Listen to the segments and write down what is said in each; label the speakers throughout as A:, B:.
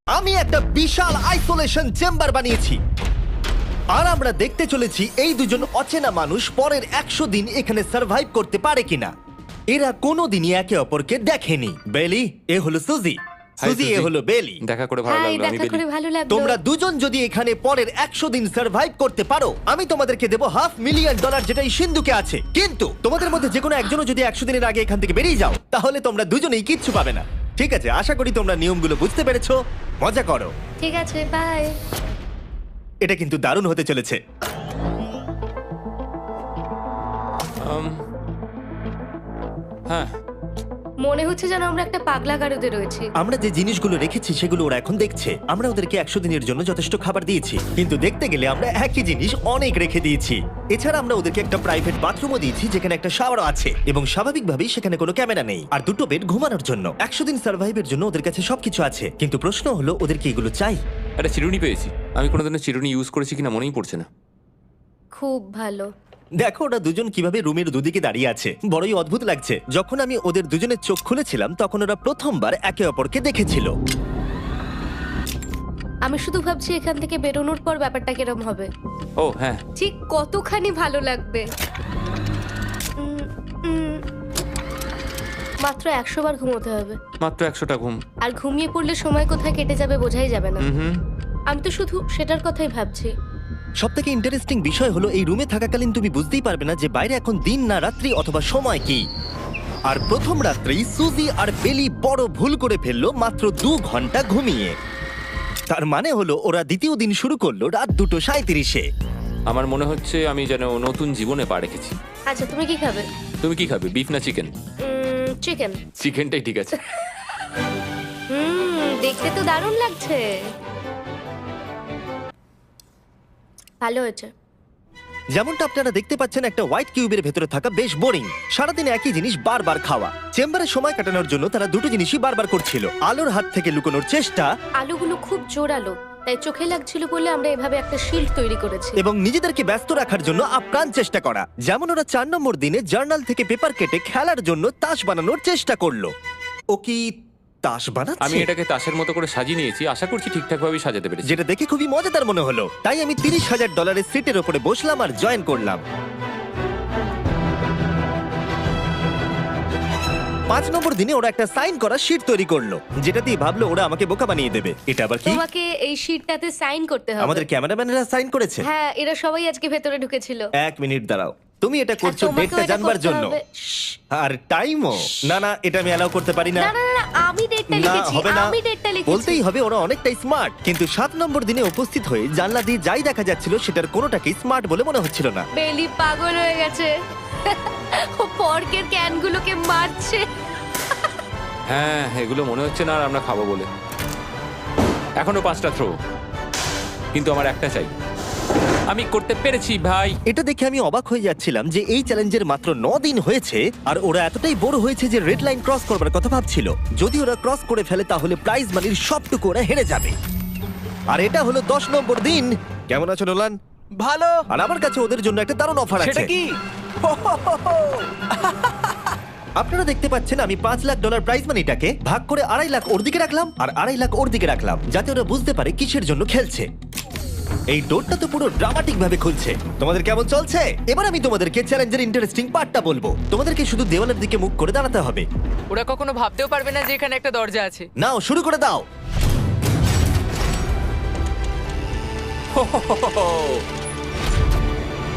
A: আমি একটা বিশাল isolation chamber বানিয়েছি আর আমরা দেখতে চলেছি এই দুজন অচেনা মানুষ পরের 100 দিন এখানে সার্ভাইভ করতে পারে কিনা। এরা কোনোদিনই একে অপরকে দেখেনি। বেলি, এ হলো সুজি, সুজি এ হলো বেলি।
B: দেখা করে ভালো
C: হাই,
B: লাগলো। আমি
C: দেখা করে ভালো লাগলো।
A: তোমরা দুজন যদি এখানে পরের 100 দিন সার্ভাইভ করতে পারো, আমি তোমাদেরকে দেবো $500,000 যেটা এই সিন্ধুকে আছে। কিন্তু তোমাদের মধ্যে যে কোনো একজনও যদি 100 দিনের আগে এখান থেকে বেরিয়ে যাও, তাহলে তোমরা দুজনেই কিচ্ছু পাবে না। ঠিক আছে, আশা করি তোমরা নিয়মগুলো বুঝতে পেরেছো। মজা করো।
C: ঠিক আছে, বাই।
A: এটা কিন্তু দারুণ হতে চলেছে।
B: হ্যাঁ,
C: মনে হচ্ছে যেন আমরা একটা পাগলা গারদে রয়েছি।
A: আমরা যে জিনিসগুলো রেখেছি সেগুলো ওরা এখন দেখছে। আমরা ওদেরকে 100 দিনের জন্য যথেষ্ট খাবার দিয়েছি, কিন্তু দেখতে গেলে আমরা একই জিনিস অনেক রেখে দিয়েছি। এছাড়া আমরা ওদেরকে একটা প্রাইভেট বাথরুমও দিয়েছি যেখানে একটা শাওয়ারও আছে, এবং স্বাভাবিকভাবেই সেখানে কোনো ক্যামেরা নেই, আর দুটো বেড ঘুমানোর জন্য। 100 দিন সার্ভাইভের জন্য ওদের কাছে সবকিছু আছে, কিন্তু প্রশ্ন হলো ওদের কি এগুলো চাই?
B: একটা চিরুনি পেয়েছি। আমি কোনোদিনও চিরুনি ইউজ করেছি কিনা মনেই পড়ছে না।
C: খুব ভালো।
A: দেখো ওরা দুজন কিভাবে রুমের দুদিকে দাঁড়িয়ে আছে, বড়ই অদ্ভুত লাগছে। যখন আমি ওদের দুজনের চোখ খুলেছিলাম তখন ওরা প্রথমবার একে অপরকে দেখেছিল।
C: আমি শুধু ভাবছি এখান থেকে বেরোনোর পর ব্যাপারটা কিরম হবে।
B: ও হ্যাঁ,
C: ঠিক কতখানি ভালো লাগবে। উম, উম, মাত্র 100 বার ঘুমোতে হবে,
B: মাত্র 100টা ঘুম।
C: আর ঘুমিয়ে পড়লে সময় কোথায় কেটে যাবে বোঝাই যাবে না।
B: হুম।
C: আমি তো শুধু সেটার কথাই ভাবছি।
A: সবথেকে ইন্টারেস্টিং বিষয় হলো এই রুমে থাকাকালীন তুমি বুঝতেই পারবে না যে বাইরে এখন দিন না রাত্রি অথবা সময় কি। আর প্রথম রাত্রেই সুজি আর বেলি বড় ভুল করে ফেললো মাত্র 2 ঘন্টা ঘুমিয়ে। তার মানে হলো ওরা দ্বিতীয় দিন শুরু করলো রাত 2:37-এ।
B: আমার মনে হচ্ছে আমি যেন নতুন জীবনে পা রেখেছি।
C: আচ্ছা, তুমি কি খাবে?
B: তুমি কি খাবে, বিফ না চিকেন?
C: চিকেন।
B: চিকেনটাই ঠিক আছে।
C: দেখতে তো দারুণ লাগছে। ভালো হয়েছে।
A: যেমনটা আপনারা দেখতে পাচ্ছেন, একটা হোয়াইট কিউবের ভেতরে থাকা বেশ বোরিং। সারাদিন একই জিনিস বারবার খাওয়া। চেম্বারে সময় কাটানোর জন্য তারা দুটো জিনিসই বারবার করছিল: আলোর হাত থেকে লুকোনোর চেষ্টা
C: আলুগুলো খুব জোরালো, তাই চোখে লাগছিল বলে আমরা এভাবে একটা শিল্ড তৈরি করেছি।
A: এবং নিজেদেরকে ব্যস্ত রাখার জন্য আপ্রাণ চেষ্টা করা। যেমন ওরা 4 নম্বর দিনে জার্নাল থেকে পেপার কেটে খেলার জন্য তাস বানানোর চেষ্টা করলো। ও কি তাস বানাচ্ছে?
B: আমি এটাকে তাসের মতো করে সাজিয়ে নিয়েছি, আশা করছি ঠিকঠাক ভাবে সাজাতে পেরেছি।
A: যেটা দেখে খুবই মজাদার মনে হলো, তাই আমি $30,000 সিটের উপরে বসলাম আর জয়েন করলাম। 5 নম্বর দিনে ওরা একটা সাইন করা শিট তৈরি করলো, যেটা দিয়ে ভাবলো ওরা আমাকে বোকা বানিয়ে দেবে। এটা আবার কি?
C: তোমাকে এই শিটটাতে সাইন করতে হবে।
A: আমাদের ক্যামেরাম্যানেরা সাইন করেছে।
C: হ্যাঁ, এরা সবাই আজকে ভেতরে ঢুকেছিল।
A: 1 মিনিট দাঁড়াও, তুমি এটা
C: আর
A: করছো
C: তোমাকেও
A: ডেটটা
C: এটা
A: জানবার
C: করতে
A: জন্য,
C: হবে। শ্শ্।
A: আর টাইমও। না না, এটা আমি অ্যালাউ করতে পারি না।
C: না না না, আমি ডেটটা
A: না,
C: লিখেছি।
A: হবে না।
C: আমি ডেটটা লিখেছি।
A: বলতেই হবে ওরা অনেকটাই স্মার্ট, কিন্তু 7 নম্বর দিনে উপস্থিত হয়ে জানলা দিয়ে যাই দেখা যাচ্ছিল সেটার কোনোটাকেই স্মার্ট বলে মনে হচ্ছিল না।
C: বেলি পাগল হয়ে গেছে। ও পর্কের ক্যানগুলোকে মারছে।
B: হ্যাঁ, এগুলো মনে হচ্ছে না আর আমরা খাবো বলে। এখনো 5টা থ্রো, কিন্তু আমার একটা চাই। আমি করতে পেরেছি ভাই।
A: এটা দেখে আমি অবাক হয়ে যাচ্ছিলাম যে এই চ্যালেঞ্জের মাত্র 9 দিন হয়েছে আর ওরা এতটাই বড় হয়েছে যে রেড লাইন ক্রস করবার কথা ভাবছিল। যদি ওরা ক্রস করে ফেলে তাহলে প্রাইজ মানির সবটুকু ওরা হেরে যাবে। আর এটা হলো 10 নম্বর দিন। কেমন আছো নোলান?
D: ভালো।
A: আর আমার কাছে ওদের জন্য একটা দারুণ অফার আছে।
D: সেটা কি?
A: আপনারা দেখতে পাচ্ছেন আমি $5 লাখ প্রাইজ মানিটাকে ভাগ করে 2.5 লাখ ওর দিকে রাখলাম আর 2.5 লাখ ওর দিকে রাখলাম, যাতে ওরা বুঝতে পারে কিসের জন্য খেলছে। এই ডোরটা তো পুরো ড্রামাটিক ভাবে খুলছে। তোমাদের কেমন চলছে? এবার আমি তোমাদেরকে চ্যালেঞ্জের ইন্টারেস্টিং পার্টটা বলবো। তোমাদেরকে শুধু দেওয়ালের দিকে মুখ করে দাঁড়াতে হবে।
E: ওরা কখনো ভাবতেও পারবে না যে এখানে একটা দরজা আছে।
A: নাও শুরু করে দাও।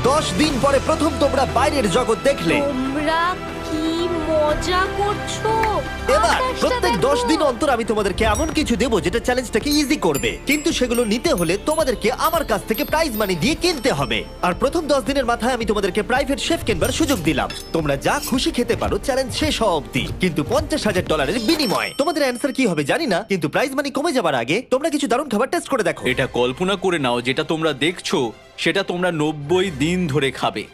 A: দশ দিন পরে প্রথম তোমরা বাইরের জগৎ দেখলে।
C: তোমরা কি মজা করছো?
A: এবার
C: আকাশটা
A: প্রত্যেক
C: দেখো।
A: 10 দিন অন্তর আমি তোমাদেরকে এমন কিছু দেবো যেটা চ্যালেঞ্জটাকে ইজি করবে, কিন্তু সেগুলো নিতে হলে তোমাদেরকে আমার কাছ থেকে প্রাইজ মানি দিয়ে কিনতে হবে। আর প্রথম 10 দিনের মাথায় আমি তোমাদেরকে প্রাইভেট শেফ কেনবার সুযোগ দিলাম। তোমরা যা খুশি খেতে পারো চ্যালেঞ্জ শেষ হওয়া অব্দি, কিন্তু $50,000 বিনিময়ে। তোমাদের অ্যান্সার কি হবে জানি না, কিন্তু প্রাইজ মানি কমে যাবার আগে তোমরা কিছু দারুণ খাবার টেস্ট করে দেখো।
D: এটা কল্পনা করে নাও, যেটা তোমরা দেখছো সেটা তোমরা 90 দিন ধরে খাবে।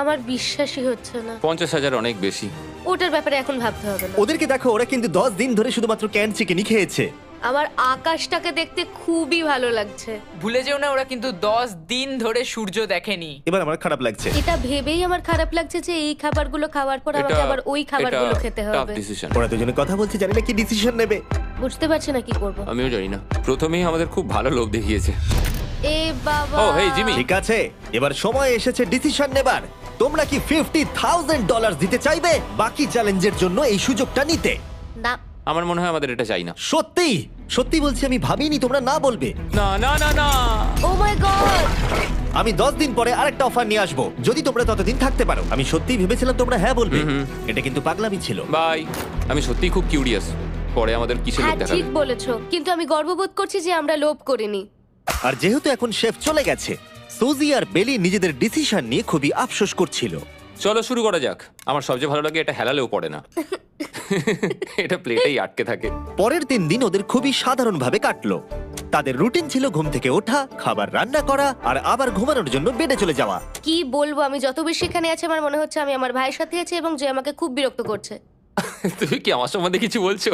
C: আমার বিশ্বাসই হচ্ছে না।
B: 50,000 অনেক বেশি।
C: ওটার ব্যাপারে এখন ভাবতে হবে না।
A: ওদেরকে দেখো, ওরা কিন্তু 10 দিন ধরে শুধুমাত্র ক্যান চিকেনই খেয়েছে।
C: আমার আকাশটাকে দেখতে খুবই ভালো লাগছে।
E: ভুলে যেও না ওরা কিন্তু 10 দিন ধরে সূর্য দেখেনি।
A: এবার আমার খারাপ লাগছে।
C: এটা ভেবেই আমার খারাপ লাগছে যে এই খাবারগুলো খাওয়ার পর আমাকে আবার ওই খাবারগুলো খেতে হবে।
B: ডিসিশন।
A: ওরা দুজনে কথা বলছে, জানি না কি ডিসিশন নেবে।
C: বুঝতে পারছি না কি করব।
B: আমিও জানি না। প্রথমেই আমাদের খুব ভালো লোভ দেখিয়েছে।
C: এ বাবা।
B: ও হেই জিমি।
A: ঠিক আছে, এবার সময় এসেছে ডিসিশন নেবার। তোমরা কি $50,000 দিতে চাইবে বাকি চ্যালেঞ্জের জন্য এই সুযোগটা নিতে?
C: না।
B: আমার মনে হয় আমাদের এটা চাই না।
A: সত্যি সত্যি বলছি, আমি ভাবিনি তোমরা না বলবে।
B: না না না না।
C: ও মাই গড।
A: আমি 10 দিন পরে আরেকটা অফার নিয়ে আসবো, যদি তোমরা ততদিন থাকতে পারো। আমি সত্যি ভেবেছিলাম তোমরা হ্যাঁ বলবে। এটা কিন্তু পাগলামি ছিল।
B: বাই। আমি সত্যিই খুব কিউরিয়াস, পরে আমাদের কিসের
C: হ্যাঁ
B: লোভ দেখাবে।
C: ঠিক বলেছো, কিন্তু আমি গর্ববোধ করছি যে আমরা লোভ করিনি।
A: আর যেহেতু এখন শেফ চলে গেছে, সুজি আর বেলি নিজেদের ডিসিশন নিয়ে খুবই আফসোস করছিল।
B: চলো শুরু করা যাক। আমার সবচেয়ে ভালো লাগে এটা হেলালেও পড়ে না। এটা প্লেটেই আটকে থাকে।
A: পরের 3 দিন ওদের খুবই সাধারণভাবে কাটলো। তাদের রুটিন ছিল ঘুম থেকে ওঠা, খাবার রান্না করা আর আবার ঘুমানোর জন্য বেডে চলে যাওয়া।
C: কি বলবো, আমি যত বেশি এখানে আছি আমার মনে হচ্ছে আমি আমার ভাইয়ের সাথে আছি এবং যে আমাকে খুব বিরক্ত করছে।
B: তুমি কি আমার সম্বন্ধে কিছু বলছো?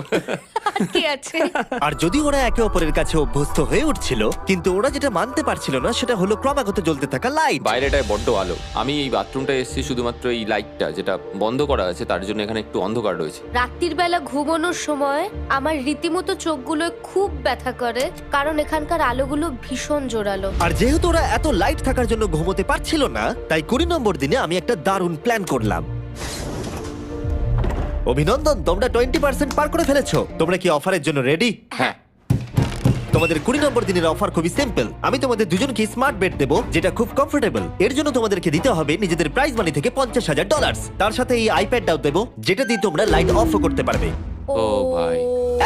C: কি আছে?
A: আর যদি ওরা একে অপরের কাছে অভ্যস্ত হয়ে উঠছিল, কিন্তু ওরা যেটা মানতে পারছিল না সেটা হলো ক্রমাগত জ্বলতে থাকা লাইট।
B: বাইরেটায় বড্ড আলো। আমি এই বাথরুমটা এসেছি শুধুমাত্র এই লাইটটা যেটা বন্ধ করা আছে তার জন্য এখানে একটু অন্ধকার রয়েছে।
C: রাত্রির বেলা ঘুমানোর সময় আমার রীতিমতো চোখগুলো খুব ব্যথা করে, কারণ এখানকার আলোগুলো ভীষণ জোরালো।
A: আর যেহেতু ওরা এত লাইট থাকার জন্য ঘুমোতে পারছিল না, তাই 20 নম্বর দিনে আমি একটা দারুণ প্ল্যান করলাম। অভিনন্দন, তোমরা 20% পার করে ফেলেছো। তোমরা কি অফারের জন্য রেডি?
B: হ্যাঁ।
A: তোমাদের 20 নম্বর দিনের অফার খুবই সিম্পল। আমি তোমাদের দুজনকে স্মার্ট বেড দেবো, যেটা খুব কমফোর্টেবল। এর জন্য তোমাদেরকে দিতে হবে নিজেদের প্রাইজ মানি থেকে $50,000। তার সাথে এই আইপ্যাডটাও দেবো, যেটা দিয়ে তোমরা লাইট অফও করতে পারবে।
B: ও ভাই।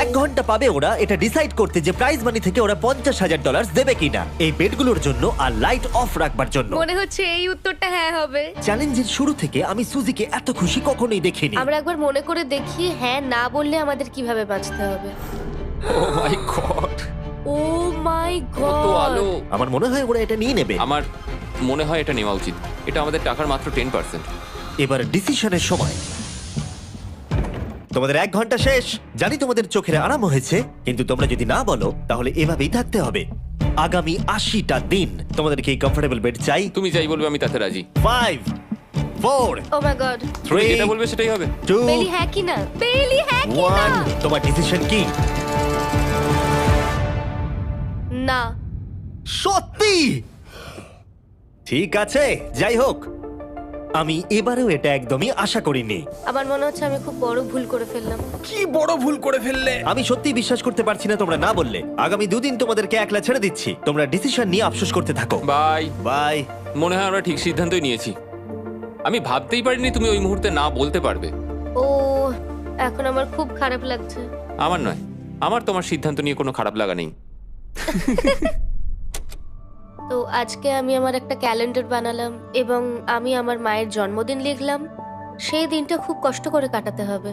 A: 1 ঘন্টা পাবে ওরা এটা ডিসাইড করতে যে প্রাইজ মানি থেকে ওরা $50,000 দেবে কিনা এই বেডগুলোর জন্য আর লাইট অফ রাখবার জন্য।
C: মনে হচ্ছে এই উত্তরটা হ্যাঁ হবে।
A: চ্যালেঞ্জের শুরু থেকে আমি সুজিকে এত খুশি কখনোই দেখিনি।
C: আমরা একবার মনে করে দেখি হ্যাঁ না বললে আমাদের কিভাবে বাঁচতে হবে।
B: ও মাই গড।
C: ও মাই
B: কত আলো।
C: গড।
A: আমার মনে হয় ওরা এটা নিয়ে নেবে।
B: আমার মনে হয় এটা নেওয়া উচিত। এটা আমাদের টাকার মাত্র 10%।
A: এবার ডিসিশনের সময়। তোমাদের 1 ঘন্টা শেষ। জানি তোমাদের চোখের আরাম হয়েছে, কিন্তু তোমরা যদি না বলো তাহলে এভাবেই থাকতে হবে আগামী 80টা দিন। তোমাদেরকে এই কমফোর্টেবল বেড চাই।
B: তুমি যাই বলবে আমি তাতে রাজি।
A: 5 4
C: ও মাই গড।
B: তুমি
A: 3
B: যেটা বলবে সেটাই হবে।
A: 2
C: বেলি হ্যাঁ কি না? বেলি হ্যাঁ কি না?
A: 1 তোমার ডিসিশন কি?
C: না।
A: সত্যি? ঠিক আছে, যাই হোক, আমি এবারেও এটা একদমই আশা করিনি।
C: আমার মনে হচ্ছে আমি খুব বড় ভুল করে ফেললাম।
D: কি বড় ভুল করে ফেললে।
A: আমি সত্যি বিশ্বাস করতে পারছি না তোমরা না বললে। আগামী 2 দিন তোমাদেরকে একলা ছেড়ে দিচ্ছি। তোমরা ডিসিশন নিয়ে আফসোস করতে থাকো।
B: বাই।
A: বাই।
B: মনে হয় আমরা ঠিক সিদ্ধান্তই নিয়েছি। আমি ভাবতেই পারিনি তুমি ওই মুহূর্তে না বলতে পারবে।
C: ও এখন আমার খুব খারাপ লাগছে।
B: আমার নয়, আমার তোমার সিদ্ধান্ত নিয়ে কোনো খারাপ লাগা নেই।
C: তো আজকে আমি আমার একটা ক্যালেন্ডার বানালাম এবং আমি আমার মায়ের জন্মদিন লিখলাম। সেই দিনটা খুব কষ্ট করে কাটাতে হবে।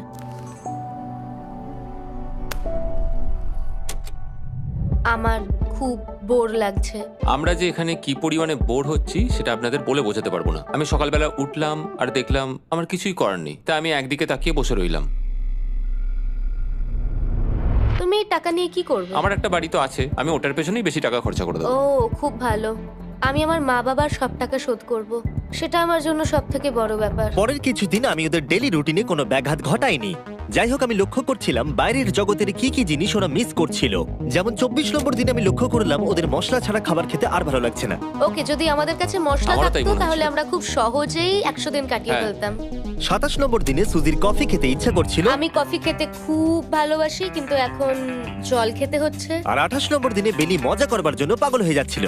C: আমার খুব বোর লাগছে।
B: আমরা যে এখানে কি পরিমাণে বোর হচ্ছি সেটা আপনাদের বলে বোঝাতে পারবো না। আমি সকালবেলা উঠলাম আর দেখলাম আমার কিছুই করার নেই, তাই আমি একদিকে তাকিয়ে বসে রইলাম।
C: তুমি এই টাকা নিয়ে কি করবে?
B: আমার একটা বাড়ি তো আছে, আমি ওটার পেছনেই বেশি টাকা খরচা করে দেবো।
C: ও খুব ভালো। আমি আমার মা বাবার সব টাকা শোধ করব। সেটা আমার জন্য সব থেকে বড় ব্যাপার।
A: পরের কিছুদিন আমি ওদের ডেলি রুটিনে কোনো ব্যাঘাত ঘটাইনি। যাই হোক, আমি লক্ষ্য করছিলাম বাইরের জগতের কি কি জিনিস ওরা মিস করছিল। যেমন 24 নম্বর দিনে আমি লক্ষ্য করলাম ওদের মশলা ছাড়া খাবার খেতে আর ভালো লাগছে না।
C: ওকে, যদি আমাদের কাছে মশলা
B: আমারও তাই
C: থাকতো
B: মনে
C: তাহলে
B: হচ্ছে।
C: আমরা খুব সহজেই 100 দিন কাটিয়ে
B: হ্যাঁ।
C: ফেলতাম।
A: 27 নম্বর দিনে সুজির কফি খেতে ইচ্ছা করছিল,
C: আমি কফি খেতে খুব ভালোবাসি, কিন্তু এখন জল খেতে হচ্ছে।
A: আর 28 নম্বর দিনে বেলি মজা করবার জন্য পাগল হয়ে যাচ্ছিল।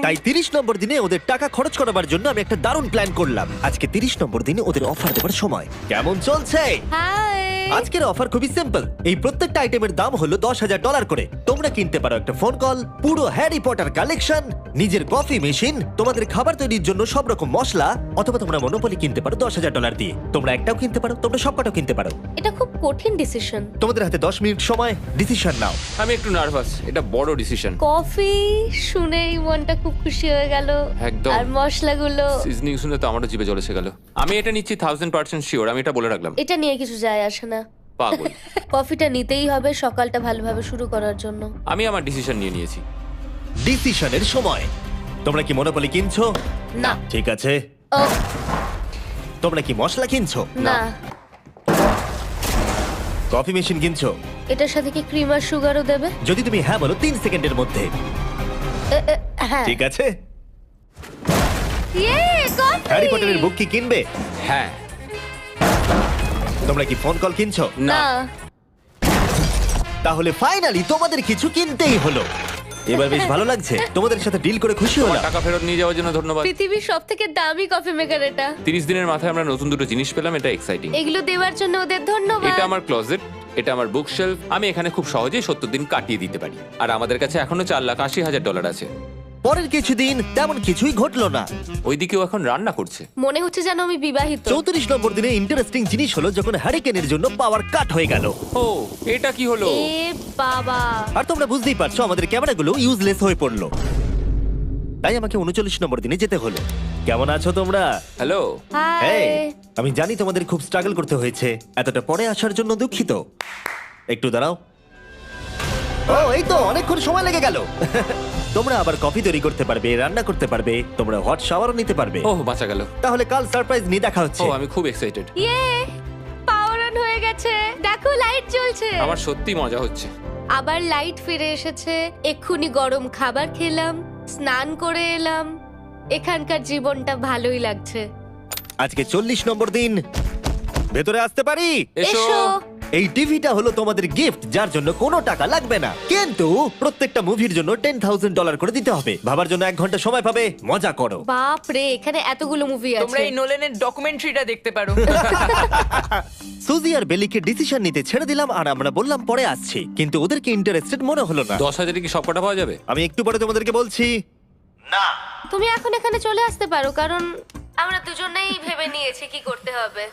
A: তাই 30 নম্বর দিনে ওদের টাকা খরচ করাবার জন্য আমি একটা দারুণ প্ল্যান করলাম। আজকে 30 নম্বর দিনে ওদের অফার দেবার সময়। কেমন চলছে?
C: হাই।
A: আজকের অফার খুবই সিম্পল। এই প্রত্যেকটা আইটেমের দাম হলো $10,000 করে। তোমরা কিনতে পারো একটা ফোন কল, পুরো হ্যারি পটার কালেকশন, নিজের কফি মেশিন, তোমাদের খাবার তৈরির জন্য সব রকম মশলা, অথবা তোমরা মনোপলি কিনতে পারো $10,000 দিয়ে। তোমরা একটাও কিনতে পারো, তোমরা সবকটাও কিনতে পারো।
C: এটা খুব কঠিন ডিসিশন।
A: তোমাদের হাতে 10 মিনিট সময়, ডিসিশন নাও।
B: আমি একটু নার্ভাস, এটা বড় ডিসিশন।
C: কফি শুনেই মনটা খুব খুশি হয়ে গেল।
B: একদম।
C: আর মশলাগুলো,
B: সিজনিং শুনে তো আমারও জিভে জল এসে গেল। আমি এটা নিচ্ছি 1000% শিওর, আমি এটা বলে রাখলাম।
C: এটা নিয়ে কিছু যায় আসে না।
B: পাগল।
C: কফিটা নিতেই হবে সকালটা ভালোভাবে শুরু করার জন্য।
B: আমি আমার ডিসিশন নিয়ে নিয়েছি।
A: ডিসিশনের সময়। তোমরা কি মনোপলি কিনছো?
C: না।
A: ঠিক আছে।
C: ও
A: তোমরা কি মশলা কিনছো?
C: না,
A: কফি মেশিন কিনছো?
C: এটার সাথে কি ক্রিম আর সুগারও দেবে?
A: যদি তুমি হ্যাঁ বলো 3 সেকেন্ডের মধ্যে।
C: হ্যাঁ।
A: ঠিক আছে।
C: ইয়ে, কফি!
A: হ্যারি পটারের বুক কি কিনবে?
B: হ্যাঁ।
A: তোমরা কি ফোন কল কিনছো?
C: না।
A: তাহলে ফাইনালি তোমাদের কিছু কিনতেই হলো। এবার বেশ ভালো লাগছে। তোমাদের সাথে ডিল করে খুশি
B: তোমার
A: হলাম।
B: টাকা ফেরত নিয়ে যাওয়ার জন্য ধন্যবাদ।
C: পৃথিবীর সবথেকে দামি কফি মেকার এটা।
B: 30 দিনের মাথায় আমরা নতুন দুটো জিনিস পেলাম, এটা এক্সাইটিং।
C: এগুলো দেওয়ার জন্য ওদের ধন্যবাদ।
B: এটা আমার ক্লোজেট, এটা আমার বুক শেলফ। আমি এখানে খুব সহজেই 70 দিন কাটিয়ে দিতে পারি। আর আমাদের কাছে এখনো $4,80,000 আছে।
A: পরের কিছুদিন তেমন কিছুই ঘটলো না।
B: ওইদিকেও এখন রান্না করছে।
C: মনে হচ্ছে যেন আমি বিবাহিত।
A: 34 নম্বর দিনে ইন্টারেস্টিং জিনিস হলো যখন হ্যারিকেনের জন্য পাওয়ার কাট হয়ে গেল।
B: ও, এটা কি হলো?
C: এ বাবা!
A: আর তোমরা বুঝতেই পারছো আমাদের ক্যামেরাগুলো ইউজলেস হয়ে পড়লো। তাই আমাকে 39 নম্বর দিনে যেতে হলো। কেমন আছো তোমরা?
B: হ্যালো।
C: হাই।
A: এই, আমি জানি তোমাদের খুব স্ট্রাগল করতে হয়েছে। এতটা পরে আসার জন্য দুঃখিত। একটু দাঁড়াও। ও, এই তো অনেকক্ষণ সময় লেগে গেল। তোমরা আবার কফি তৈরি করতে পারবে, রান্না করতে পারবে, তোমরা হট শাওয়ারও নিতে পারবে।
B: ও, বাঁচা গেল।
A: তাহলে কাল সারপ্রাইজ নিয়ে দেখা
B: ও,
A: হচ্ছে।
B: আমি খুব এক্সাইটেড।
C: ইয়ে! পাওয়ার অন হয়ে গেছে। দেখো লাইট জ্বলছে।
B: আমার সত্যি মজা হচ্ছে।
C: আবার লাইট ফিরে এসেছে। এক্ষুনি গরম খাবার খেলাম, স্নান করে এলাম। এখানকার জীবনটা ভালোই লাগছে।
A: আজকে 40 নম্বর দিন। ভেতরে আসতে পারি?
B: এসো।
C: এসো।
A: এই টিভিটা হলো তোমাদের গিফট, যার জন্য কোনো টাকা লাগবে না, কিন্তু প্রত্যেকটা মুভির জন্য $10,000 করে দিতে হবে। ভাবার জন্য 1 ঘন্টা সময় পাবে। মজা করো।
C: বাপ রে, এখানে এতগুলো মুভি
E: তোমরা
C: আছে।
E: এই নোলেনের ডকুমেন্টারিটা দেখতে পারো।
A: সুজি আর বেলিকে ডিসিশন নিতে ছেড়ে দিলাম আর আমরা বললাম পরে আসছি, কিন্তু ওদেরকে ইন্টারেস্টেড মনে হলো না।
B: 10,000 কি সবকটা পাওয়া যাবে?
A: আমি একটু পরে তোমাদেরকে বলছি। না,
C: তুমি এখন এখানে চলে আসতে পারো, কারণ আমরা দুজনেই ভেবে নিয়েছি কি করতে হবে।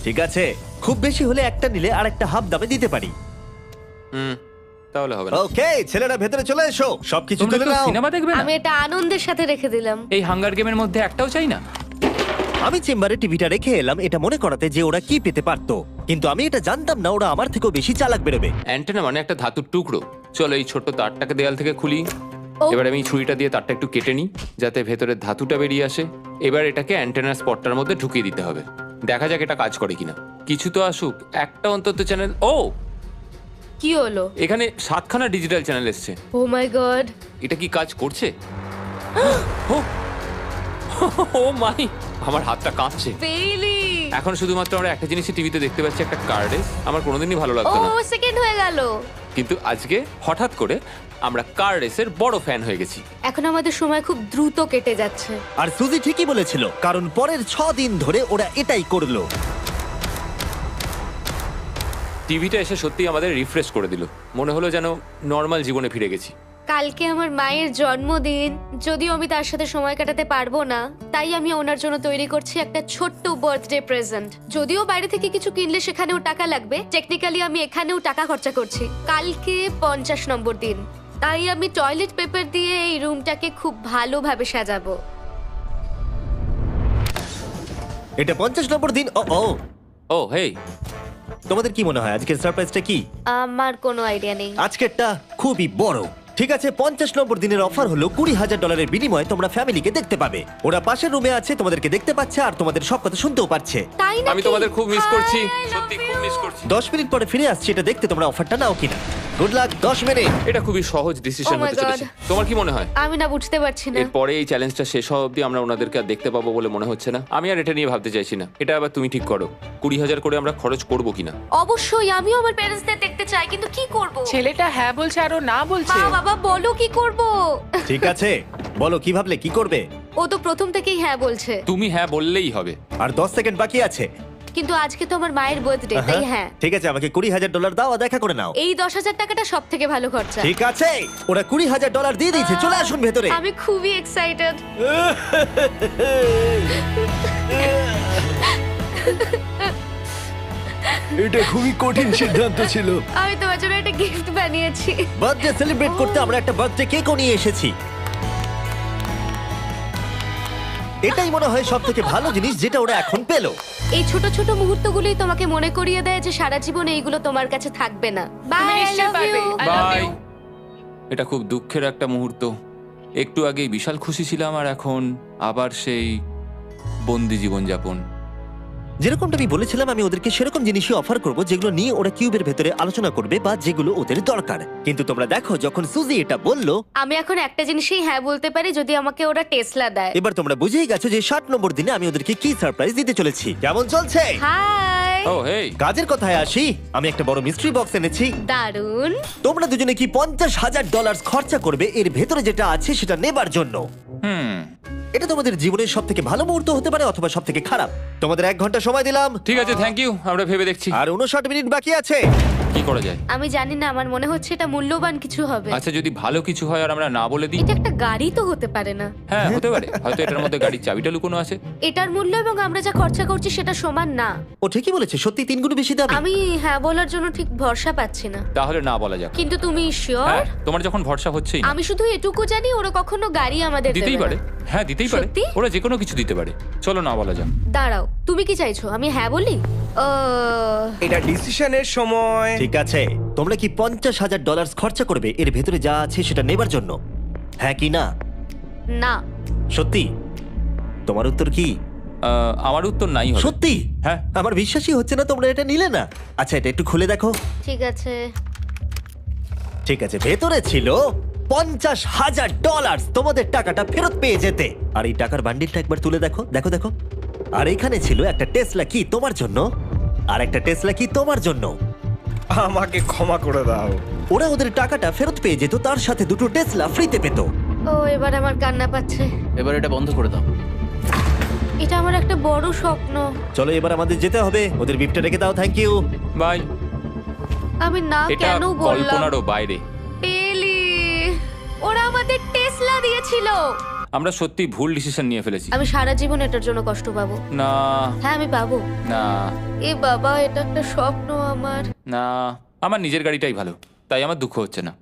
A: ঠিক আছে, খুব বেশি হলে একটা নিলে আর একটা হাফ দামে দিতে পারি।
B: তাহলে হবে না।
A: ওকে, ছেলেরা ভেতরে চলে এসো, সবকিছু
F: তোমরা
A: তুলে
F: কেউ
A: নাও।
F: সিনেমা দেখবে না?
C: আমি এটা আনন্দের সাথে রেখে দিলাম।
F: এই হাঙ্গার গেমের মধ্যে একটাও চাই না।
A: আমি চেম্বারে টিভিটা রেখে এলাম এটা মনে করাতে যে ওরা কি পেতে পারতো, কিন্তু আমি এটা জানতাম না ওরা আমার থেকেও বেশি চালাক বেরোবে।
B: অ্যান্টেনা মানে একটা ধাতুর টুকরো। চলো এই ছোট্ট তারটাকে দেয়াল থেকে খুলি।
C: ও।
B: এবার আমি ছুরিটা দিয়ে তারটা একটু কেটে নিই যাতে ভেতরের ধাতুটা বেরিয়ে আসে। এবার এটাকে অ্যান্টেনার স্পটটার মধ্যে ঢুকিয়ে দিতে হবে। দেখা যাক এটা কাজ করে কিনা। কিছু তো আসুক, একটা অন্তত চ্যানেল। ও,
C: কি হলো?
B: এখানে 7খানা ডিজিটাল চ্যানেল এসছে।
C: ও মাই গড!
B: এটা কি কাজ করছে? ও, ও মাই, আমার হাতটা কাঁপছে।
C: বেইলি!
B: এখন শুধুমাত্র আমরা একটা জিনিসই টিভিতে দেখতে পাচ্ছি, একটা কার্ডে। আমার কোনোদিনই ভালো
C: ও
B: লাগতো না,
C: সেকেন্ড হয়ে গেল।
B: কিন্তু আজকে হঠাৎ করে আমরা কার রেসের বড় ফ্যান হয়ে গেছি।
C: এখন আমাদের সময় খুব দ্রুত কেটে যাচ্ছে।
A: আর সুজি ঠিকই বলেছিল, কারণ পরের 6 দিন ধরে ওরা এটাই করলো।
B: টিভিটা এসে সত্যি আমাদের রিফ্রেশ করে দিল। মনে হলো যেন নর্মাল জীবনে ফিরে গেছি।
C: কালকে আমার মায়ের জন্মদিন, যদিও আমি তার সাথে সময় কাটাতে পারবো না, তাই আমি ওনার জন্য তৈরি করছি একটা ছোট্ট বার্থডে প্রেজেন্ট। যদিও বাইরে থেকে কিছু কিনলে সেখানেও টাকা লাগবে, টেকনিক্যালি আমি এখানেও টাকা খরচা করছি। কালকে 50 নম্বর দিন, তাই আমি টয়লেট পেপার দিয়ে এই রুমটাকে খুব ভালোভাবে সাজাবো।
A: এটা 50 নম্বর দিন। ও ও,
B: ও হেই,
A: তোমাদের কি মনে হয় আজকের সারপ্রাইজটা কি?
C: আমার কোনো আইডিয়া নেই।
A: আজকেরটা খুবই বড়। ঠিক আছে, 50 নম্বর দিনের অফার হলো $20,000 বিনিময়ে তোমরা ফ্যামিলিকে দেখতে পাবে। ওরা পাশের রুমে আছে, তোমাদেরকে দেখতে পাচ্ছে আর তোমাদের সব কথা শুনতেও পাচ্ছে।
C: তাই না?
B: আমি তোমাদের খুব মিস করছি, সত্যি খুব মিস করছি।
A: 10 মিনিট পরে ফিরে আসছি, এটা দেখতে তোমরা অফারটা নাও কিনা। Good luck. 10 মিনিট।
B: এটা খুবই সহজ ডিসিশন
C: Oh my
B: হতে চলেছে।
C: God.
B: তোমার কি মনে হয়?
C: আমি না বুঝতে পারছি না।
B: এরপরে এই চ্যালেঞ্জটা শেষ হওয়া অবধি আমরা ওনাদেরকে আর দেখতে পাবো বলে মনে হচ্ছে না। আমি আর এটা নিয়ে ভাবতে চাইছি না। এটা আবার তুমি ঠিক করো, 20,000 করে আমরা খরচ করবো কিনা।
C: অবশ্যই আমিও আমার প্যারেন্টসদের দেখতে চাই, কিন্তু কি করব?
E: ছেলেটা হ্যাঁ বলছে আর ও না বলছে।
C: মা বাবা বলো কি করব?
A: ঠিক আছে, বলো কি ভাবলে, কি করবে?
C: ও তো প্রথম থেকেই হ্যাঁ বলছে।
B: তুমি হ্যাঁ বললেই হবে।
A: আর 10 সেকেন্ড বাকি আছে।
C: কিন্তু আজকে তো আমার মায়ের বার্থডে, তাই হ্যাঁ।
A: ঠিক আছে, আমাকে $20,000 দাও আর দেখা করে নাও।
C: এই 10,000 টাকাটা সব থেকে ভালো খরচা।
A: ঠিক আছে, ওরা $20,000 দিয়ে দিয়েছে। চলে আসুন ভেতরে।
C: আমি খুবই এক্সাইটেড।
A: এটা খুবই কঠিন সিদ্ধান্ত ছিল।
C: আমি তোমার জন্য একটা গিফট বানিয়েছি।
A: বার্থডে সেলিব্রেট করতে আমরা একটা বার্থডে কেকও নিয়ে এসেছি। এটাই মনে হয় সব থেকে ভালো জিনিস যেটা ওরা এখন পেলো।
C: এই ছোট ছোট মুহূর্তগুলোই তোমাকে মনে করিয়ে দেয় যে সারা জীবন এইগুলো তোমার কাছে থাকবে না। বাই,
E: তুমি
C: আই
E: নিশ্চয়ই
C: লাভ
E: পারবে।
C: You.
E: I love
B: bye.
E: you.
B: এটা খুব দুঃখের একটা মুহূর্ত। একটু আগেই বিশাল খুশি ছিলাম আর এখন আবার সেই বন্দি জীবনযাপন।
A: যেরকমটা আমি বলেছিলাম, আমি ওদেরকে সেরকম জিনিসই অফার করব যেগুলো নিয়ে ওরা কিউবের ভেতরে আলোচনা করবে বা যেগুলো ওদের দরকার। কিন্তু তোমরা দেখো, যখন সুজি এটা বললো,
C: আমি এখন একটা জিনিসই হ্যাঁ বলতে পারি, যদি আমাকে ওরা টেসলা দেয়।
A: এবার তোমরা বুঝেই গেছো যে 60 নম্বর দিনে আমি ওদেরকে কি সারপ্রাইজ দিতে চলেছি। কেমন চলছে?
C: হাই,
B: ও হেই,
A: কাজের কথায় আসি, আমি একটা বড় মিস্ট্রি বক্স এনেছি।
C: দারুন।
A: তোমরা দুজনে কি $50,000 খরচা করবে এর ভেতরে যেটা আছে সেটা নেবার জন্য? এটা তোমাদের জীবনের সব থেকে ভালো মুহূর্ত হতে পারে অথবা সব থেকে খারাপ। তোমাদের 1 ঘন্টা সময় দিলাম
B: ঠিক আছে, থ্যাংক ইউ। আমরা ভেবে দেখছি
A: আর 59 মিনিট বাকি আছে।
B: কি করা যায়।
C: আমি জানি না, আমার মনে হচ্ছে এটা মূল্যবান কিছু হবে।
B: আচ্ছা, যদি ভালো কিছু হয় আর আমরা না বলে দিই?
C: এটা একটা গাড়ি তো হতে পারে না।
B: হ্যাঁ, হতে পারে। হয়তো এটার মধ্যে গাড়ির চাবিটা লুকোনো আছে।
C: এটার মূল্য এবং আমরা যা খরচা করছি সেটা সমান না।
A: ও ঠিকই বলেছে, সত্যি 3 গুণ বেশি দামি।
C: আমি হ্যাঁ বলার জন্য ঠিক ভরসা পাচ্ছি না।
B: তাহলে না বলা যাক।
C: কিন্তু তুমি শিওর?
B: হ্যাঁ, তোমার যখন ভরসা হচ্ছেই না।
C: আমি শুধু এটুকু জানি, ওরা কখনো গাড়ি আমাদের
B: দিতেই
C: দেবে
B: পারে।
C: না।
B: হ্যাঁ, দিতেই পারে।
C: সত্যি?
B: ওরা যে কোনো কিছু দিতে পারে। চলো না বলা যাক।
C: দাঁড়াও, তুমি কি চাইছো আমি হ্যাঁ বলি?
G: এটা ডিসিশনের সময়।
A: ঠিক আছে, তোমরা কি $50,000 খরচা করবে এর ভেতরে যা আছে সেটা নেবার জন্য? হ্যাঁ কি না?
C: না।
A: সত্যি? তোমার উত্তর কি?
B: আমার উত্তর নাই হবে।
A: সত্যি?
B: হ্যাঁ।
A: আমার বিশ্বাসই হচ্ছে না তোমরা এটা নিলে না। আচ্ছা, এটা একটু খুলে দেখো।
C: ঠিক আছে।
A: ঠিক আছে, ভেতরে ছিল $50,000। তোমাদের টাকাটা ফেরত পেয়ে যেতে। আর এই টাকার বান্ডিলটা একবার তুলে দেখো, দেখো দেখো। আর এখানে ছিল একটা টেসলা কি তোমার জন্য, আর একটা টেসলা কি তোমার জন্য।
G: আমাকে ক্ষমা করে দাও।
A: ওরা ওদের টাকাটা ফেরত পেয়ে যেত, তার সাথে 2টো টেসলা ফ্রিতে পেত।
C: ও, এবার আমার কান্না পাচ্ছে।
D: এবার এটা বন্ধ করে দাও।
C: এটা আমার একটা বড় স্বপ্ন।
A: চলো এবার আমাদের যেতে হবে। ওদের বিফটা রেখে দাও। Thank you.
B: বাই।
C: আমি না
B: এটা
C: কেন বললাম?
B: কল্পনারও বাইরে।
C: পেলি, ওরা আমাদের টেসলা দিয়েছিল।
B: আমরা সত্যি ভুল ডিসিশন নিয়ে ফেলেছি।
C: আমি সারা জীবন এটার জন্য কষ্ট পাবো।
B: না
C: হ্যাঁ, আমি পাবো।
B: না
C: এ বাবা, এটা একটা স্বপ্ন আমার।
B: না, আমার নিজের গাড়িটাই ভালো, তাই আমার দুঃখ হচ্ছে না।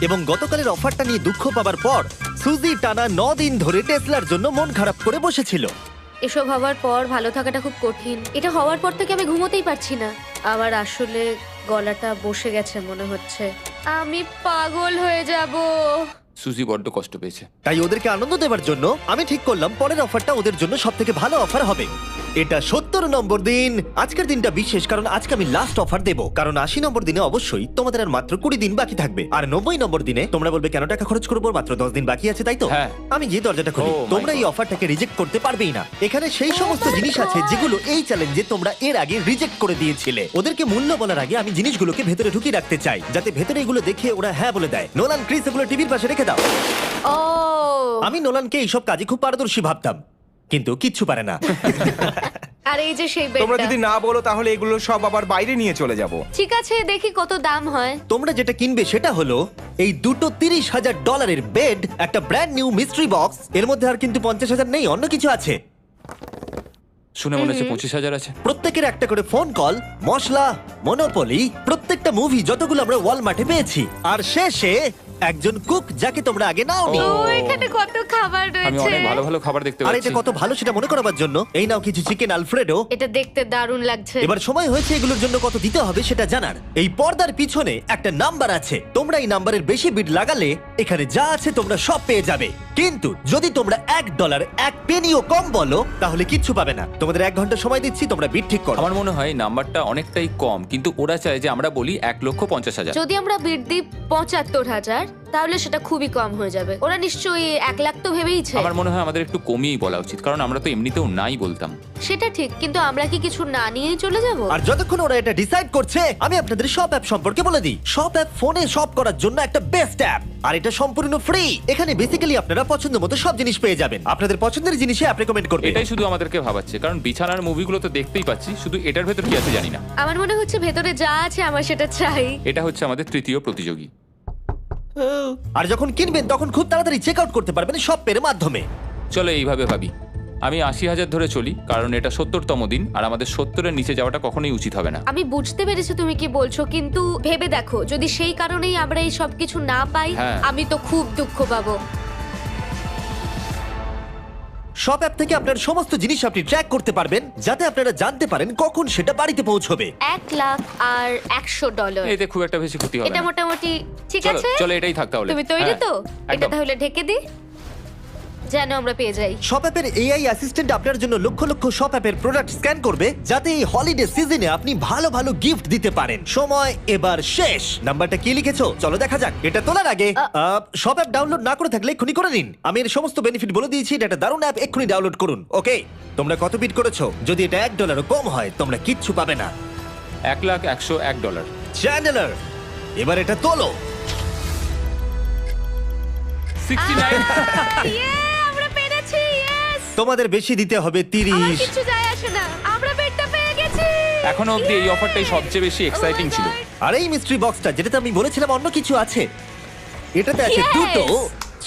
A: এবং গতকালের অফারটা নিয়ে দুঃখ পাবার পর সুজি টানা 9 দিন ধরে টেসলার জন্য মন খারাপ করে বসেছিল।
C: এসব হওয়ার পর ভালো থাকাটা খুব কঠিন। এটা হওয়ার পর থেকে আমি ঘুমোতেই পারছি না। আমার আসলে গলাটা বসে গেছে মনে হচ্ছে। আমি পাগল হয়ে যাব।
B: সুজি বড্ড কষ্ট পেয়েছে।
A: তাই ওদেরকে আনন্দ দেওয়ার জন্য আমি ঠিক করলাম পরের অফারটা ওদের জন্য সব থেকে ভালো অফার হবে। এটা 70 নম্বর দিন। আজকের দিনটা বিশেষ কারণ আজকে আমি লাস্ট অফার দেব। কারণ 80 নম্বর দিনে অবশ্যই তোমাদের আর মাত্র 20 দিন বাকি থাকবে। আর 90 নম্বর দিনে তোমরা বলবে কেন টাকা খরচ করবো, মাত্র 10 দিন বাকি আছে, তাই তো?
B: হ্যাঁ।
A: আমি গিয়ে দরজাটা খুলি।
B: Oh my
A: তোমরা এই
B: God.
A: অফারটাকে রিজেক্ট করতে পারবেই না। এখানে সেই সমস্ত জিনিস আছে যেগুলো এই চ্যালেঞ্জে তোমরা এর আগে রিজেক্ট করে দিয়েছিলে। ওদেরকে মূল্য বলার আগে আমি জিনিসগুলোকে ভেতরে ঢুকিয়ে রাখতে চাই, যাতে ভেতরে এগুলো দেখে ওরা হ্যাঁ বলে দেয়। নোলান, ক্রিস, এগুলো টিভির পাশে রেখে দাও।
C: ও,
A: আমি নোলানকে এইসব কাজে খুব পারদর্শী ভাবতাম, কিন্তু কিচ্ছু পারে না।
C: আর এই যে সেই
G: তোমরা
C: বেডটা।
G: যদি না বলো তাহলে এগুলো সব আবার বাইরে নিয়ে চলে যাব।
C: ঠিক আছে, দেখি কত দাম হয়।
A: তোমরা যেটা কিনবে সেটা হলো এই দুটো $30,000 বেড, একটা ব্র্যান্ড নিউ মিস্ট্রি বক্স। এর মধ্যে আর কিন্তু 50,000 নেই, অন্য কিছু আছে।
B: শুনে মনে হচ্ছে 25,000 আছে।
A: প্রত্যেকের একটা করে ফোন কল, মশলা, মনোপলি, প্রত্যেকটা মুভি যতগুলো আমরা ওয়ালমার্টে পেয়েছি, আর শেষে একজন কুক যাকে তোমরা আগে নাওনি।
B: ও।
C: ও, এখানে কত খাবার
B: আমি
C: রয়েছে।
B: অনেক ভালো ভালো খাবার দেখতে
A: আর
B: পাচ্ছি।
A: এটা কত ভালো সেটা মনে করাবার জন্য এই নাও কিছু চিকেন আলফ্রেডো।
C: এটা দেখতে দারুণ লাগছে।
A: এবার সময় হয়েছে এগুলোর জন্য কত দিতে হবে সেটা জানার। এই পর্দার পিছনে একটা নাম্বার আছে, তোমরা এই নাম্বারের বেশি বিড লাগালে এখানে যা আছে তোমরা সব পেয়ে যাবে। কিন্তু যদি তোমরা $1 1 পেনিও কম বলো তাহলে কিচ্ছু পাবে না। তোমাদের 1 ঘন্টা সময় দিচ্ছি, তোমরা বিড ঠিক করো।
B: আমার মনে হয় নাম্বারটা অনেকটাই কম, কিন্তু ওরা চায় যে আমরা বলি 1,50,000।
C: যদি আমরা বিড দিই 75,000, তাহলে সেটা খুবই কম হয়ে যাবে। ওরা নিশ্চয়ই 1 লাখ তো ভেবেইছে।
B: আমার মনে হয় আমাদের একটু কমিয়েই বলা উচিত, কারণ আমরা তো এমনিতেও নাই বলতাম।
C: সেটা ঠিক, কিন্তু আমরা কি কিছু না নিয়েই চলে যাব?
A: আর যতক্ষণ ওরা এটা ডিসাইড করছে আমি আপনাদের শপ অ্যাপ সম্পর্কে বলে দিই। শপ অ্যাপ ফোনে শপ করার জন্য একটা বেস্ট অ্যাপ, আর এটা সম্পূর্ণ ফ্রি। এখানে বেসিক্যালি আপনারা পছন্দ মতো সব জিনিস পেয়ে যাবেন। আপনাদের পছন্দের জিনিসে অ্যাপ রেকমেন্ড করবে।
B: এটাই শুধু আমাদেরকে ভাবাচ্ছে, কারণ বিছানার মুভিগুলো তো দেখতেই পাচ্ছি, শুধু এটার ভেতর কি আছে জানি না।
C: আমার মনে হচ্ছে ভেতরে যা আছে আমার সেটা চাই।
B: এটা হচ্ছে আমাদের তৃতীয় প্রতিযোগী।
A: আর যখন কিনবেন তখন খুব তাড়াতাড়ি চেক আউট করতে পারবেন শপ পের মাধ্যমে।
B: চলো এইভাবে ভাবি। আমি 80,000 ধরে চলি, কারণ এটা 70তম দিন, আর আমাদের 70-এর নিচে যাওয়াটা কখনোই উচিত হবে না।
C: আমি বুঝতে পেরেছি তুমি কি বলছো, কিন্তু ভেবে দেখো যদি সেই কারণেই আমরা এই সব কিছু না পাই,
B: হ্যাঁ।
C: আমি তো খুব দুঃখ পাবো।
A: শপ অ্যাপ থেকে আপনার সমস্ত জিনিস আপনি ট্র্যাক করতে পারবেন, যাতে আপনারা জানতে পারেন কখন সেটা বাড়িতে পৌঁছবে।
C: $1,00,000
B: এতে খুব একটা বেশি ক্ষতি হবে
C: এটা
B: না।
C: মোটামুটি ঠিক
B: চলো
C: আছে।
B: চলো এটাই থাক তাহলে।
C: তুমি তৈরি
B: হ্যাঁ,
C: তো? এটা
B: একদম।
C: তাহলে ঢেকে দি, যেন আমরা পেয়ে যাই।
A: শপ অ্যাপের এআই অ্যাসিস্ট্যান্ট আপনার জন্য লক্ষ লক্ষ শপ অ্যাপের প্রোডাক্ট স্ক্যান করবে, যাতে এই হলিডে সিজনে আপনি ভালো ভালো গিফট দিতে পারেন। সময় এবার শেষ। নাম্বারটা কি লিখেছো চলো দেখা যাক। এটা তোলার আগে শপ অ্যাপ ডাউনলোড না করে থাকলে এক্ষুনি করে নিন। আমি এর সমস্ত বেনিফিট বলে দিয়েছি। এটা একটা দারুণ অ্যাপ, এক্ষুনি ডাউনলোড করুন। ওকে, তোমরা কত বিট করেছো? যদি এটা $1 কম হয় তোমরা কিচ্ছু পাবে না।
B: $1,101
A: চ্যান্ডেলার, এবার এটা তোলো।
B: 69
C: ইয়ে, আমরা পেরেছি। ইয়েস!
A: তোমাদের বেশি দিতে হবে
C: আমার
A: 30।
C: কিছু যায় আসে না, আমরা বেডটা পেয়ে গেছি।
B: এখনো অবধি এই অফারটাই সবচেয়ে বেশি এক্সাইটিং ছিল।
A: আর এই মিস্ট্রি বক্সটা, যেটাতে আমি বলেছিলাম অন্য কিছু আছে, এটাতে আছে
C: Yes!
A: দুটো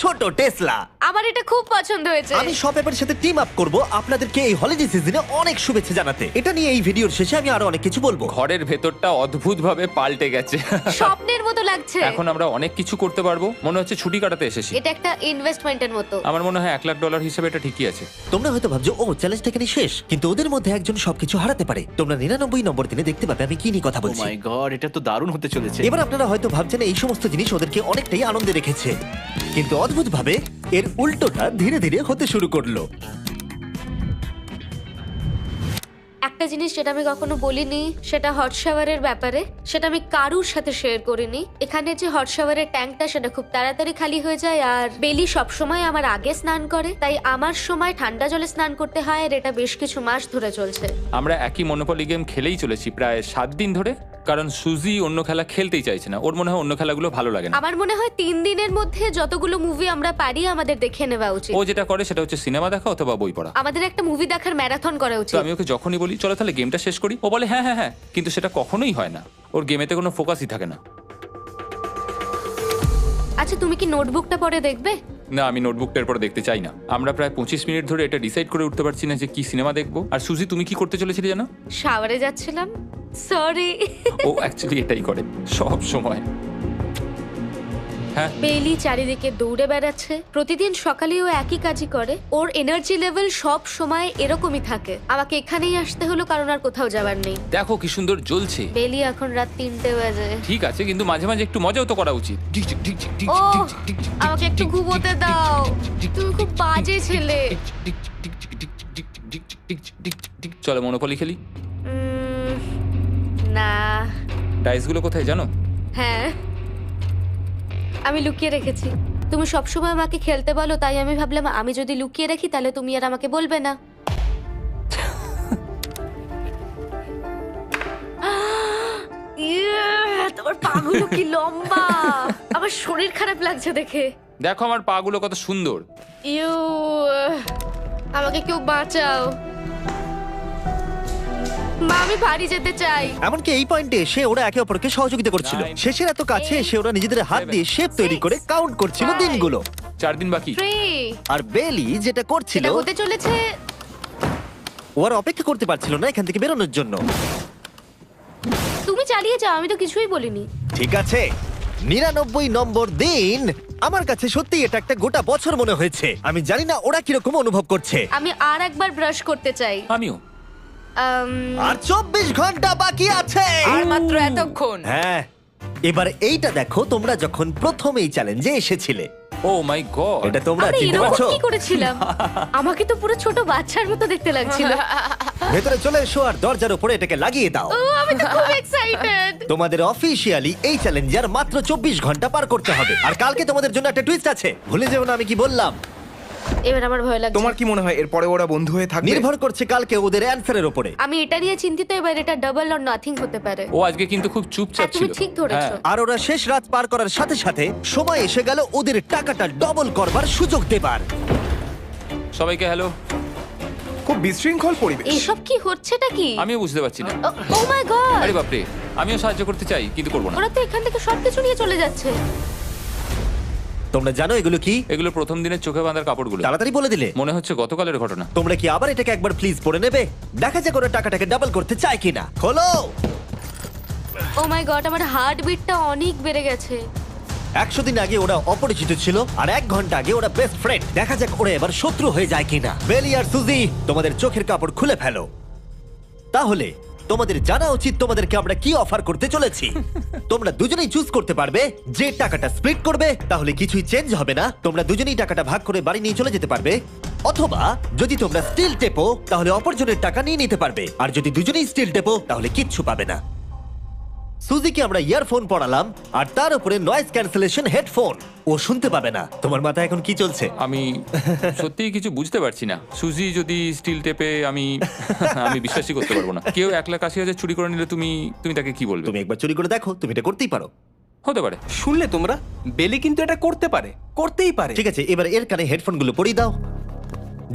A: ছোট টেসলা।
C: আমার এটা খুব পছন্দ হয়েছে।
A: আমি শপ অ্যাপের সাথে টিম আপ করব আপনাদেরকে এই হলিডে সিজনে অনেক শুভেচ্ছা জানাতে। এটা নিয়ে এই ভিডিওর শেষে আমি আরো অনেক কিছু বলবো।
B: ঘরের ভেতরটা অদ্ভুতভাবে পাল্টে গেছে।
C: স্বপ্নের মতো লাগছে।
B: এখন আমরা অনেক কিছু করতে পারবো, মনে হচ্ছে ছুটি কাটাতে এসেছি।
C: এটা একটা ইনভেস্টমেন্টের মতো।
B: আমার মনে হয় $1,00,000 হিসেবে এটা ঠিকই আছে।
A: তোমরা হয়তো ভাবছো ও চ্যালেঞ্জটা এখানে শেষ, কিন্তু ওদের মধ্যে একজন সবকিছু হারাতে পারে। তোমরা 99 নম্বর দিনে দেখতে পাবে আমি কি নিয়ে কথা
D: ও
A: বলছি।
D: মাই গড, এটা তো দারুণ হতে চলেছে।
A: এবার আপনারা হয়তো ভাবছেন এই সমস্ত জিনিস ওদেরকে অনেকটাই আনন্দে রেখেছে, কিন্তু অদ্ভুতভাবে এর উল্টোটা ধীরে ধীরে হতে শুরু করলো।
C: একটা জিনিস যেটা আমি কখনো বলিনি, সেটা হট শাওয়ারের ব্যাপারে। সেটা আমি কারুর সাথে শেয়ার করিনি। এখানে যে হট শাওয়ারের ট্যাঙ্কটা, সেটা খুব তাড়াতাড়ি খালি হয়ে যায়। আর বেলি সবসময় আমার আগে স্নান করে, তাই আমার সময় ঠান্ডা জলে স্নান করতে হয়। আর এটা বেশ কিছু মাস ধরে চলছে।
B: আমরা একই মনোপলি গেম খেলেই চলেছি প্রায় 7 দিন ধরে, কারণ সুজি অন্য খেলা খেলতেই চাইছে না। ওর মনে হয় অন্য খেলাগুলো ভালো লাগে না।
C: আমার মনে হয় 3 দিনের মধ্যে যতগুলো মুভি আমরা পারি আমাদের দেখে নেওয়া উচিত।
B: ও যেটা করে সেটা হচ্ছে সিনেমা দেখা অথবা বই পড়া।
C: আমাদের একটা মুভি দেখার ম্যারাথন করা
B: তো
C: উচিত।
B: আমি ওকে যখনই বলি চলো তাহলে গেমটা শেষ করি, ও বলে হ্যাঁ হ্যাঁ হ্যাঁ, কিন্তু সেটা কখনোই হয় না। ওর গেমেতে কোনো ফোকাসই থাকে না।
C: আচ্ছা, তুমি কি নোটবুকটা পরে দেখবে?
B: না, আমি নোটবুকটার পর দেখতে চাই না। আমরা প্রায় 25 মিনিট ধরে এটা ডিসাইড করে উঠতে পারছি না যে কি সিনেমা দেখবো। আর সুজি, তুমি কি করতে চলেছিলে জানো?
C: শাওয়ারে যাচ্ছিলাম। সরি।
B: ও অ্যাকচুয়ালি এটাই করে সব সময়। হ্যাঁ,
C: বেলি চারিদিকে দৌড়ে বেড়াচ্ছে। প্রতিদিন সকালে ও একই কাজই করে। ওর এনার্জি লেভেল সব সময় এরকমই থাকে। আমাকে এখানেই আসতে হলো, কারণ আর কোথাও যাবার নেই।
B: দেখো কি সুন্দর জ্বলছে।
C: বেলি এখন রাত 3টে বাজে।
B: ঠিক আছে, কিন্তু মাঝে মাঝে একটু মজাও তো করা উচিত।
C: ও, আমাকে একটু ঘুমোতে দাও। তুমি খুব বাজে ছেলে।
B: চলো মনোপলি খেলি।
C: না।
B: ডাইসগুলো কোথায় জানো?
C: হ্যাঁ, আমি লুকিয়ে রেখেছি। তুমি সবসময় আমাকে খেলতে বলো, তাই আমি ভাবলাম আমি যদি লুকিয়ে রাখি তাহলে তুমি আর আমাকে বলবে না। তোমার পাগুলো কি লম্বা! আমার শরীর খারাপ লাগছে দেখে।
B: দেখো আমার পাগুলো কত সুন্দর।
C: ইউ, আমাকে কেউ বাঁচাও। মা, আমি বাড়ি যেতে চাই।
A: এমনকি এই পয়েন্টে এসে ওরা একে অপরকে সহযোগিতা করছিল।
B: 9,
A: শেষের এত কাছে এসে ওরা নিজেদের হাত দিয়ে শেপ তৈরি করে কাউন্ট করছিল
C: 5,
A: দিনগুলো।
B: 4 দিন বাকি।
C: 3।
A: আর বেলি যেটা করছিল,
C: এটা হতে চলেছে।
A: ও আর অপেক্ষা করতে পারছিল না এখান থেকে বেরোনোর জন্য।
C: তুমি চালিয়ে যাও, আমি তো কিছুই বলিনি।
A: ঠিক আছে, 99 নম্বর দিন। আমার কাছে সত্যি এটা একটা গোটা বছর মনে হয়েছে। আমি জানি না ওরা কিরকম অনুভব করছে।
C: আমি আর একবার ব্রাশ করতে চাই।
B: আমিও।
A: আর 24 ঘন্টা বাকি আছে।
E: আর মাত্র এতক্ষণ।
A: হ্যাঁ, এবার এইটা দেখো, তোমরা যখন প্রথম এই চ্যালেঞ্জে এসেছিলে,
B: ও মাই গড।
A: এটা তোমরা
C: আরে
A: চিনতে
C: এরকম
A: পারছো?
C: কি করেছিলাম? আমাকে তো পুরো ছোট বাচ্চার মতো দেখতে লাগছিল।
A: ভেতরে চলে এসো আর দরজার উপরে এটাকে লাগিয়ে দাও।
C: ও, আমি তো খুব এক্সাইটেড।
A: তোমাদের অফিসিয়ালি এই চ্যালেঞ্জে আর মাত্র 24 ঘন্টা পার করতে হবে। আর কালকে তোমাদের জন্য একটা টুইস্ট আছে, ভুলে যেও না আমি কি বললাম।
C: এবার আমার ভয় লাগছে।
G: তোমার কি মনে হয় এরপরে ওরা বন্ধু হয়ে থাকবে?
A: নির্ভর করছে কালকে ওদের অ্যানসারের উপরে।
C: আমি এটা নিয়ে চিন্তিত। এবার এটা ডাবল অর নাথিং হতে পারে।
B: ও আজকে কিন্তু খুব চুপচাপ
C: হ্যাঁ, তুমি
B: ছিল।
C: ঠিক ধরেছো।
B: হ্যাঁ।
A: আর ওরা শেষ রাত পার করার সাথে সাথে সময় এসে গেল ওদের টাকাটা ডবল করবার সুযোগ দেবার।
B: সবাইকে হ্যালো।
G: খুব বিশৃঙ্খল পরিবেশ।
C: এসব কি হচ্ছেটা কি?
B: আমিও বুঝতে পারছি না।
C: ও মাই গড!
B: আরে বাপরে, আমিও সাহায্য করতে চাই কিন্তু করবো না।
C: ওরা তো এখান থেকে সবকিছু নিয়ে চলে যাচ্ছে।
A: তোমরা জানো এগুলো কি?
B: এগুলো প্রথম দিনের চোখে বাঁধার কাপড়গুলো।
A: তাড়াতাড়ি বলে দিলে।
B: মনে হচ্ছে গতকালের ঘটনা।
A: তোমরা কি আবার এটাকে একবার প্লিজ পড়ে নেবে? দেখা যাক ওরা টাকাটাকে ডাবল করতে চায় কিনা। খোলো।
C: ও মাই গড, আমার হার্ট বিটটা অনেক বেড়ে গেছে।
A: 100 দিন আগে ওরা অপরিচিত ছিল আর 1 ঘন্টা আগে ওরা বেস্ট ফ্রেন্ড। দেখা যাক ওরা এবার শত্রু হয়ে যায় কিনা। বেলি আর সুজি, তোমাদের চোখের কাপড় খুলে ফেলো। তাহলে তোমাদের জানা উচিত তোমাদেরকে আমরা কি অফার করতে চলেছি। তোমরা দুজনেই চুজ করতে পারবে যে টাকাটা স্প্লিট করবে, তাহলে কিছুই চেঞ্জ হবে না। তোমরা দুজনেই টাকাটা ভাগ করে বাড়ি নিয়ে চলে যেতে পারবে। অথবা যদি তোমরা স্টিল টেপো তাহলে অপরজনের টাকা নিয়ে নিতে পারবে, আর যদি দুজনেই স্টিল টেপো তাহলে কিচ্ছু পাবে না। সুজিকে আমরা ইয়ারফোন পড়ালাম আর তার উপরে নয়েজ ক্যান্সেলেশন হেডফোন। ও শুনতে পাবে না। তোমার মাথায় এখন কি চলছে?
B: আমি সত্যিই কিছু বুঝতে পারছি না। সুজি যদি স্টিল টেপে, আমি বিশ্বাসই করতে পারবো না। কেউ 1,80,000 চুরি করে নিলে তুমি তাকে কি বলবে?
A: তুমি একবার চুরি করে দেখো, তুমি এটা করতেই পারো।
B: হতে পারে।
H: শুনলে তোমরা, বেলি কিন্তু এটা করতে পারে, করতেই পারে।
A: ঠিক আছে, এবার এর কানে হেডফোনগুলো পরিয়ে দাও।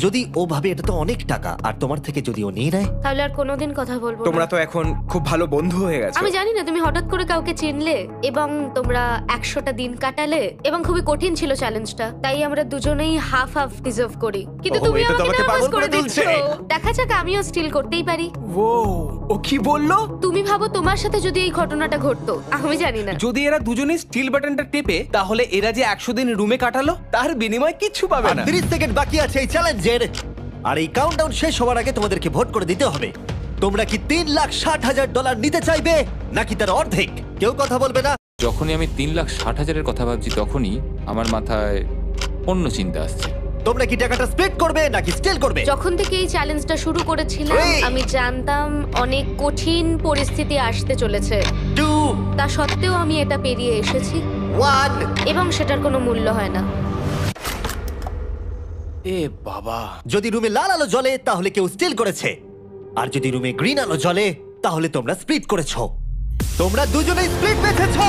A: যদি ও ভাবে এটা তো অনেক টাকা, আর তোমার থেকে যদি ও নিয়ে নেয়,
C: তাহলে আর কোনোদিন কথা বলবো
G: তোমরা
C: না।
G: তো এখন খুব ভালো বন্ধু হয়ে গেছো।
C: আমি জানি না তুমি হঠাৎ করে কাউকে চিনলে এবং তোমরা 100টা দিন কাটালে এবং খুবই কঠিন ছিল চ্যালেঞ্জটা, তাই আমরা দুজনেই হাফ হাফ ডিজার্ভ করি। কিন্তু
A: ওহো,
C: তুমি
A: এটা তো
C: আমাকে
A: আমাকে
C: নার্ভাস
A: পাগল করে
C: করে দিচ্ছ।
A: তুলছে।
C: দেখা যাক, আমিও স্টিল করতেই পারি।
H: ও কি বললো?
C: তুমি ভাবো তোমার সাথে যদি এই ঘটনাটা ঘটতো, আমি জানি না।
H: যদি এরা দুজনেই স্টিল বাটনটা টেপে, তাহলে এরা যে 100 দিন রুমে কাটালো তার বিনিময়ে কিচ্ছু পাবে
A: আর
H: না।
A: 30 সেকেন্ড বাকি আছে এই চ্যালেঞ্জের। আর এই কাউন্টডাউন শেষ হওয়ার আগে তোমাদেরকে ভোট করে দিতে হবে। তোমরা কি $3,60,000 নিতে চাইবে নাকি তার অর্ধেক? কেউ কথা বলবে না।
B: যখনই আমি 3,60,000-এর কথা ভাবছি, তখনই আমার মাথায় অন্য চিন্তা আসছে।
A: তোমরা কি টাকাটা স্প্লিট করবে নাকি স্টিল করবে?
C: যখন থেকে এই চ্যালেঞ্জটা শুরু করেছিলাম,
A: Three.
C: আমি জানতাম অনেক কঠিন পরিস্থিতি আসতে চলেছে।
A: 2,
C: তা সত্ত্বেও আমি এটা পেরিয়ে এসেছি
A: 1।
C: এবং সেটার কোনো মূল্য হয় না।
H: এ বাবা,
A: যদি রুমে লাল আলো জ্বলে তাহলে কেউ স্টিল করেছে, আর যদি রুমে গ্রিন আলো জ্বলে তাহলে তোমরা স্প্লিট করেছো। তোমরা দুজনেই স্প্লিট বেঁচেছো।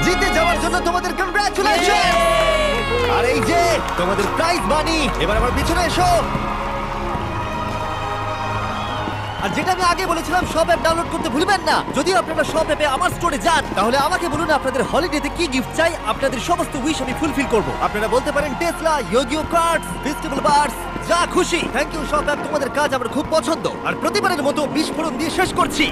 A: জিতে যাওয়ার জন্য তোমাদের কংগ্রাচুলেশন। আর এই যে তোমাদের প্রাইজ মানি। এবার আমার পিছনে এসো। আর যেটা আমি আগে বলেছিলাম, সব অ্যাপ ডাউনলোড করতে ভুলবেন না। যদি আপনারা সব অ্যাপে আমার স্টোরে যান, তাহলে আমাকে বলুন আপনাদের হলিডেতে কি গিফট চাই। আপনাদের সমস্ত উইশ আমি ফুলফিল করব। আপনারা বলতে পারেন টেসলা, ইয়োগিও কার্ডস, ফেস্টিভ্যাল বার্স, যা খুশি। থ্যাংক ইউ সব অ্যাপ, তোমাদের কাজ আমার খুব পছন্দ। আর প্রতিবারের মতো বিস্ফোরণ দিয়ে শেষ করছি।